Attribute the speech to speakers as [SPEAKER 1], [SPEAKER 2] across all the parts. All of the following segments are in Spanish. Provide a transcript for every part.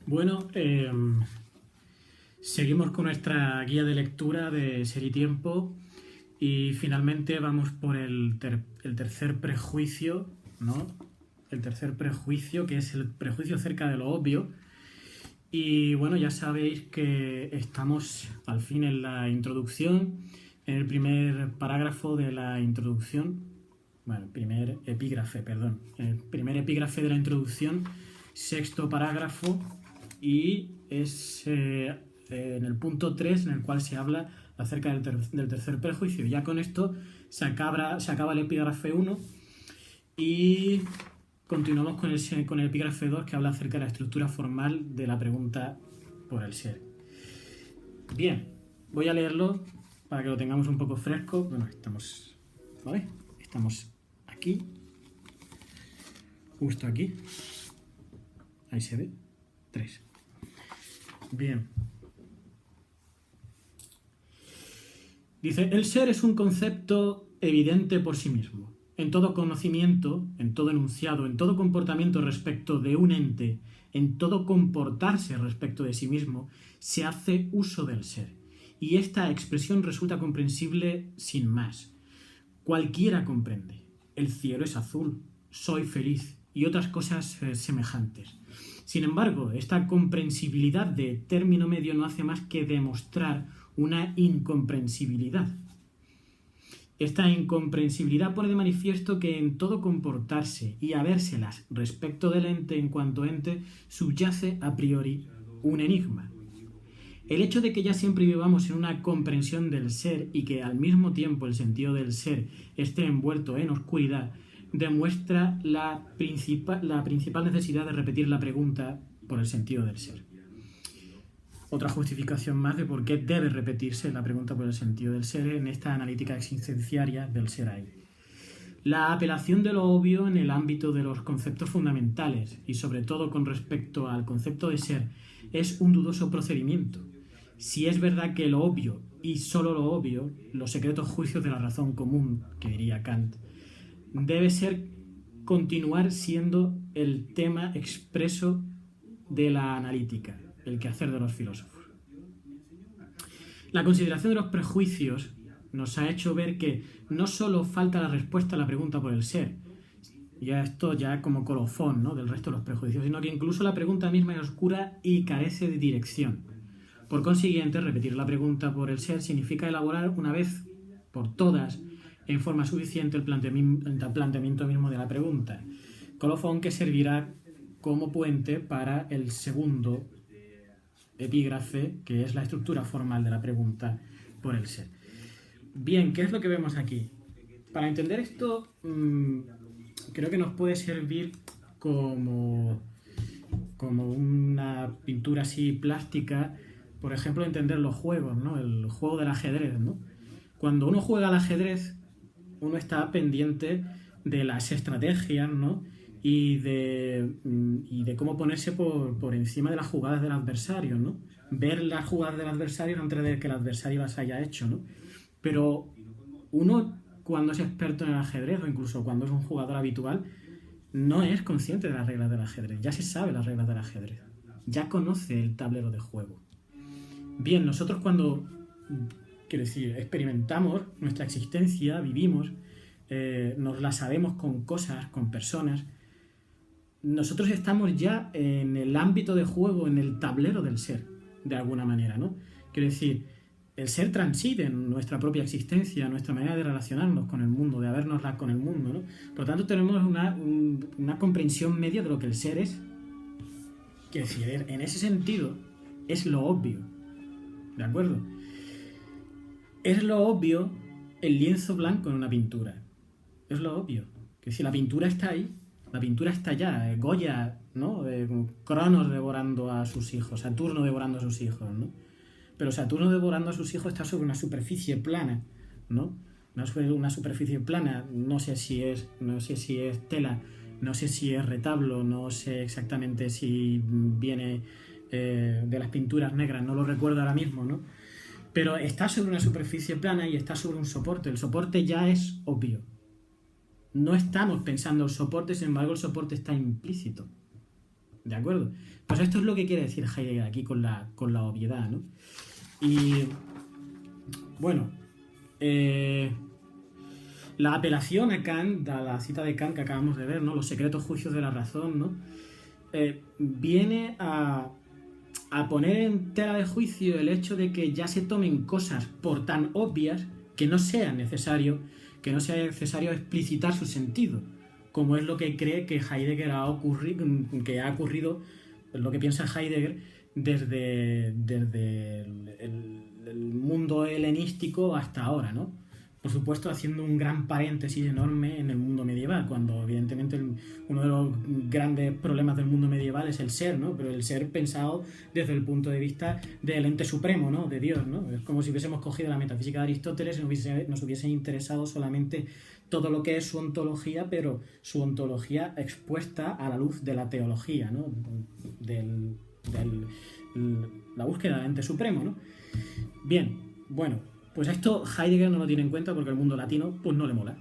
[SPEAKER 1] Bueno, seguimos con nuestra guía de lectura de Ser y Tiempo y finalmente vamos por el tercer prejuicio, ¿no? El tercer prejuicio, que es el prejuicio acerca de lo obvio. Y bueno, ya sabéis que estamos al fin en la introducción, en el primer parágrafo de la introducción, bueno, el primer epígrafe de la introducción, sexto parágrafo, y es en el punto 3 en el cual se habla acerca del tercer prejuicio. Ya con esto se acaba el epígrafe 1 y continuamos con el epígrafe 2, que habla acerca de la estructura formal de la pregunta por el ser. Bien, voy a leerlo para que lo tengamos un poco fresco. Bueno, estamos aquí, justo aquí. Ahí se ve. 3. Bien. Dice, el ser es un concepto evidente por sí mismo. En todo conocimiento, en todo enunciado, en todo comportamiento respecto de un ente, en todo comportarse respecto de sí mismo, se hace uso del ser. Y esta expresión resulta comprensible sin más. Cualquiera comprende. El cielo es azul, soy feliz y otras cosas semejantes. Sin embargo, esta comprensibilidad de término medio no hace más que demostrar una incomprensibilidad. Esta incomprensibilidad pone de manifiesto que en todo comportarse y habérselas respecto del ente en cuanto ente subyace a priori un enigma. El hecho de que ya siempre vivamos en una comprensión del ser y que al mismo tiempo el sentido del ser esté envuelto en oscuridad demuestra la principal necesidad de repetir la pregunta por el sentido del ser. Otra justificación más de por qué debe repetirse la pregunta por el sentido del ser en esta analítica existenciaria del ser ahí. La apelación de lo obvio en el ámbito de los conceptos fundamentales y sobre todo con respecto al concepto de ser es un dudoso procedimiento. Si es verdad que lo obvio y solo lo obvio, los secretos juicios de la razón común, que diría Kant, debe continuar siendo el tema expreso de la analítica, el quehacer de los filósofos. La consideración de los prejuicios nos ha hecho ver que no solo falta la respuesta a la pregunta por el ser, esto ya como colofón, ¿no?, del resto de los prejuicios, sino que incluso la pregunta misma es oscura y carece de dirección. Por consiguiente, repetir la pregunta por el ser significa elaborar una vez por todas en forma suficiente el planteamiento mismo de la pregunta, colofón que servirá como puente para el segundo epígrafe, que es la estructura formal de la pregunta por el ser. Bien, ¿qué es lo que vemos aquí? Para entender esto, creo que nos puede servir como una pintura así plástica, por ejemplo, entender los juegos, ¿no? El juego del ajedrez, ¿no? Cuando uno juega al ajedrez, uno está pendiente de las estrategias, ¿no?, y de cómo ponerse por encima de las jugadas del adversario, ¿no? Ver las jugadas del adversario antes de que el adversario las haya hecho, ¿no? Pero uno, cuando es experto en el ajedrez o incluso cuando es un jugador habitual, no es consciente de las reglas del ajedrez. Ya se sabe las reglas del ajedrez. Ya conoce el tablero de juego. Bien, nosotros cuando, experimentamos nuestra existencia, vivimos, nos la sabemos con cosas, con personas, nosotros estamos ya en el ámbito de juego, en el tablero del ser, de alguna manera, ¿no? Quiero decir, el ser transite en nuestra propia existencia, nuestra manera de relacionarnos con el mundo, de habernosla con el mundo, ¿no? Por lo tanto, tenemos una comprensión media de lo que el ser es. Quiero decir, en ese sentido, es lo obvio, ¿de acuerdo? Es lo obvio el lienzo blanco en una pintura. Es lo obvio. Que si la pintura está ahí, la pintura está allá. Goya, ¿no? Cronos devorando a sus hijos, Saturno devorando a sus hijos, ¿no? Pero Saturno devorando a sus hijos está sobre una superficie plana, ¿no? No sobre una superficie plana, no sé si es tela, no sé si es retablo, no sé exactamente si viene de las pinturas negras, no lo recuerdo ahora mismo, ¿no? Pero está sobre una superficie plana y está sobre un soporte. El soporte ya es obvio. No estamos pensando el soporte, sin embargo el soporte está implícito. ¿De acuerdo? Pues esto es lo que quiere decir Heidegger aquí con la obviedad, ¿no? Y bueno, la apelación a Kant, a la cita de Kant que acabamos de ver, ¿no? Los secretos juicios de la razón, ¿no? Viene a poner en tela de juicio el hecho de que ya se tomen cosas por tan obvias que no sea necesario explicitar su sentido, como es lo que cree que Heidegger ha ocurrido, lo que piensa Heidegger desde el mundo helenístico hasta ahora, ¿no? Por supuesto, haciendo un gran paréntesis enorme en el mundo medieval, cuando evidentemente uno de los grandes problemas del mundo medieval es el ser, ¿no? Pero el ser pensado desde el punto de vista del ente supremo, ¿no? De Dios, ¿no? Es como si hubiésemos cogido la metafísica de Aristóteles y nos hubiese interesado solamente todo lo que es su ontología, pero su ontología expuesta a la luz de la teología, ¿no? La búsqueda del ente supremo, ¿no? Bien, bueno, pues esto Heidegger no lo tiene en cuenta porque el mundo latino pues no le mola.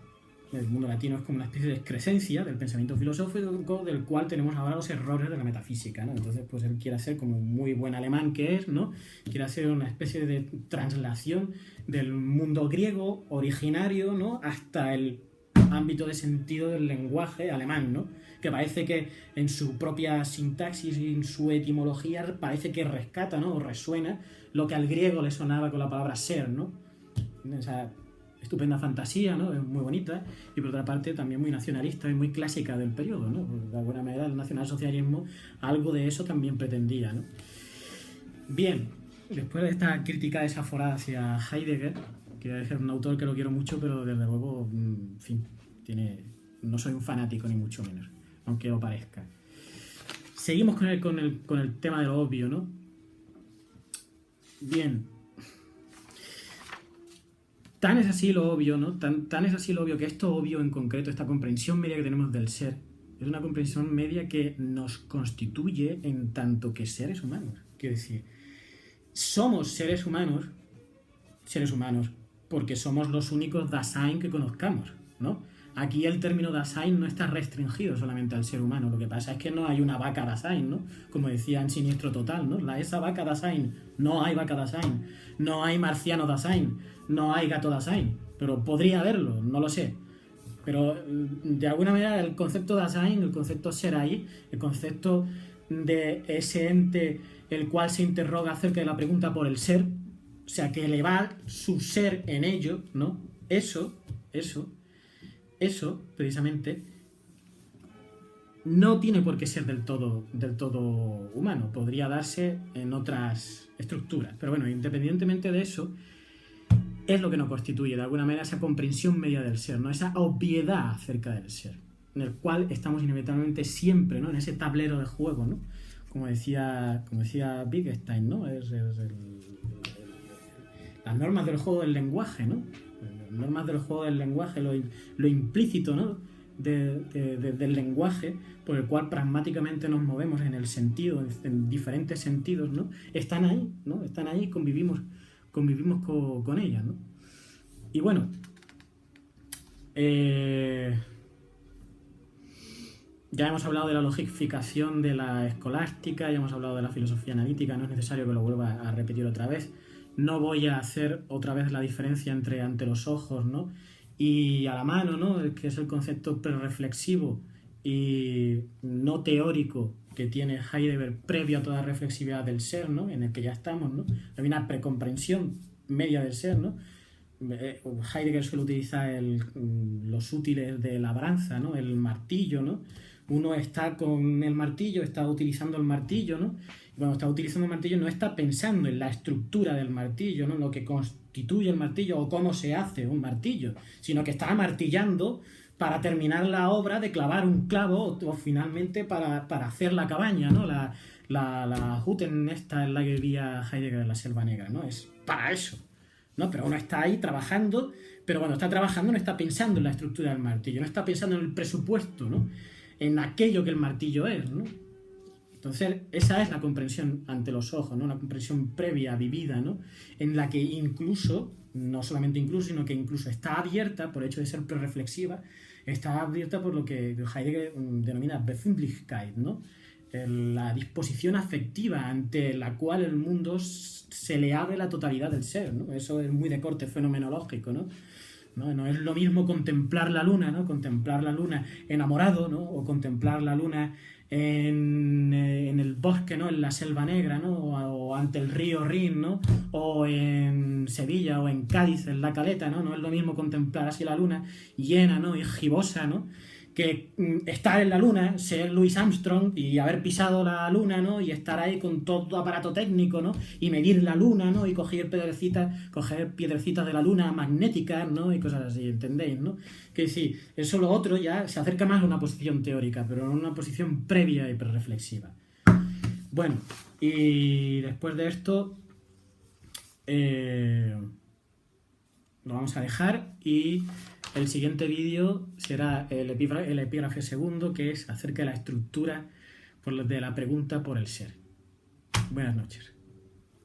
[SPEAKER 1] El mundo latino es como una especie de excrescencia del pensamiento filosófico del cual tenemos ahora los errores de la metafísica, ¿no? Entonces pues él quiere hacer, como un muy buen alemán que es, ¿no? Quiere hacer una especie de translación del mundo griego originario, ¿no? Hasta el ámbito de sentido del lenguaje alemán, ¿no? Que parece que en su propia sintaxis y en su etimología parece que rescata, ¿no? O resuena lo que al griego le sonaba con la palabra ser, ¿no? Esa estupenda fantasía, ¿no? Es muy bonita y por otra parte también muy nacionalista y muy clásica del periodo, ¿no? De alguna manera el nacionalsocialismo algo de eso también pretendía, ¿no? Bien, después de esta crítica desaforada hacia Heidegger, que es un autor que lo quiero mucho, pero desde luego, en fin, no soy un fanático ni mucho menos, aunque lo parezca. Seguimos con el tema de lo obvio, ¿no? Bien. Tan es así lo obvio, ¿no? Tan es así lo obvio que esto obvio en concreto, esta comprensión media que tenemos del ser, es una comprensión media que nos constituye en tanto que seres humanos. Quiero decir, somos seres humanos porque somos los únicos Dasein que conozcamos, ¿no? Aquí el término Dasein no está restringido solamente al ser humano, lo que pasa es que no hay una vaca Dasein, ¿no? Como decía en Siniestro Total, ¿no? Esa vaca Dasein, no hay vaca Dasein, no hay marciano Dasein, no hay gato Dasein, pero podría haberlo, no lo sé. Pero de alguna manera el concepto Dasein, el concepto Serai, el concepto de ese ente el cual se interroga acerca de la pregunta por el ser, o sea, que elevar su ser en ello, ¿no? Eso, precisamente, no tiene por qué ser del todo humano. Podría darse en otras estructuras. Pero bueno, independientemente de eso, es lo que nos constituye, de alguna manera, esa comprensión media del ser, ¿no? Esa obviedad acerca del ser, en el cual estamos inevitablemente siempre, ¿no? En ese tablero de juego, ¿no? Como decía Wittgenstein, ¿no? Las normas del juego del lenguaje, ¿no? Las normas del juego del lenguaje, lo implícito, ¿no? Del lenguaje por el cual pragmáticamente nos movemos en el sentido, en diferentes sentidos, ¿no? Están ahí, ¿no? Están ahí y convivimos con ellas, ¿no? Y bueno, ya hemos hablado de la logificación de la escolástica, ya hemos hablado de la filosofía analítica, no es necesario que lo vuelva a repetir otra vez. No voy a hacer otra vez la diferencia entre ante los ojos, ¿no? Y a la mano, ¿no? Que es el concepto prereflexivo y no teórico que tiene Heidegger previo a toda reflexividad del ser, ¿no? En el que ya estamos, ¿no? Hay una precomprensión media del ser, ¿no? Heidegger suele utilizar los útiles de labranza, ¿no? El martillo, ¿no? Uno está con el martillo, está utilizando el martillo, ¿no? Y cuando está utilizando el martillo no está pensando en la estructura del martillo, ¿no? Lo que constituye el martillo o cómo se hace un martillo, sino que está martillando para terminar la obra de clavar un clavo o finalmente para hacer la cabaña, ¿no? La Hütten esta en la que vivía Heidegger en la Selva Negra, ¿no? Es para eso, ¿no? Pero uno está ahí trabajando, pero cuando está trabajando no está pensando en la estructura del martillo, no está pensando en el presupuesto, ¿no? En aquello que el martillo es, ¿no? Entonces, esa es la comprensión ante los ojos, ¿no? Una comprensión previa, vivida, ¿no? En la que incluso, no solamente incluso, sino que incluso está abierta, por el hecho de ser prereflexiva, está abierta por lo que Heidegger denomina Befindlichkeit, ¿no? la disposición afectiva ante la cual el mundo se le abre la totalidad del ser, ¿no? Eso es muy de corte fenomenológico, ¿no? No es lo mismo contemplar la luna, ¿no? Contemplar la luna enamorado, ¿no? O contemplar la luna en el bosque, ¿no? En la Selva Negra, ¿no? O ante el río Rin, ¿no? O en Sevilla o en Cádiz, en La Caleta, ¿no? No es lo mismo contemplar así la luna llena, ¿no? Y gibosa, ¿no? Que estar en la luna, ser Louis Armstrong y haber pisado la luna, ¿no? Y estar ahí con todo aparato técnico, ¿no? Y medir la luna, ¿no? Y coger piedrecitas de la luna magnéticas, ¿no? Y cosas así, ¿entendéis, no? Que sí, eso lo otro ya se acerca más a una posición teórica, pero no una posición previa y reflexiva. Bueno, y después de esto lo vamos a dejar y el siguiente vídeo será el epígrafe segundo, que es acerca de la estructura de la pregunta por el ser. Buenas noches.